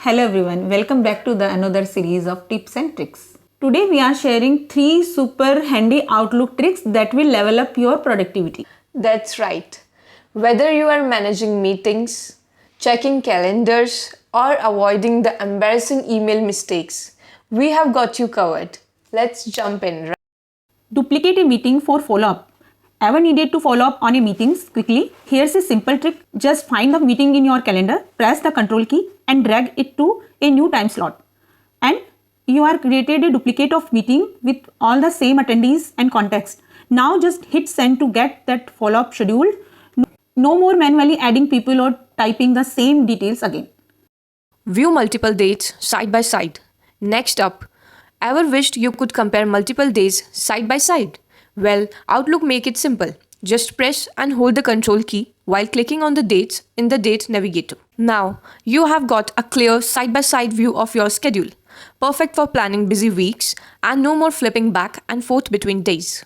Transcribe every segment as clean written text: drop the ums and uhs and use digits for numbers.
Hello everyone, welcome back to the another series of tips and tricks. Today we are sharing 3 super handy Outlook tricks that will level up your productivity. That's right. Whether you are managing meetings, checking calendars, or avoiding the embarrassing email mistakes, we have got you covered. Let's jump in. Duplicate a meeting for follow-up. Ever needed to follow up on a meeting quickly? Here's a simple trick. Just find the meeting in your calendar, press the control key and drag it to a new time slot. And you are created a duplicate of meeting with all the same attendees and context. Now just hit send to get that follow-up scheduled. No more manually adding people or typing the same details again. View multiple dates side by side. Next up, ever wished you could compare multiple days side by side? Well, Outlook make it simple. Just press and hold the control key while clicking on the dates in the date navigator. Now, you have got a clear side-by-side view of your schedule. Perfect for planning busy weeks and no more flipping back and forth between days.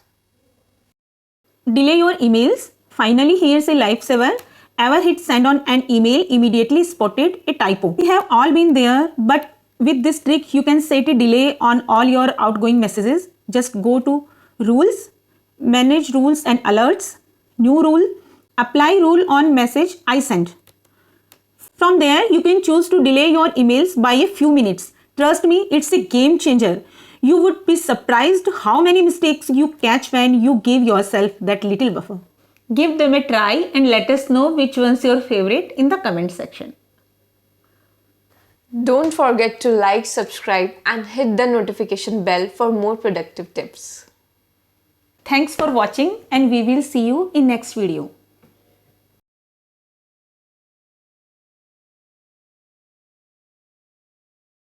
Delay your emails. Finally, here's a lifesaver. Ever hit send on an email, immediately spotted a typo? We have all been there, but with this trick, you can set a delay on all your outgoing messages. Just go to Rules, Manage Rules and Alerts, New Rule, Apply Rule on Message I sent. From there, you can choose to delay your emails by a few minutes. Trust me, it's a game changer. You would be surprised how many mistakes you catch when you give yourself that little buffer. Give them a try and let us know which one's your favorite in the comment section. Don't forget to like, subscribe and hit the notification bell for more productive tips. Thanks for watching and we will see you in next video.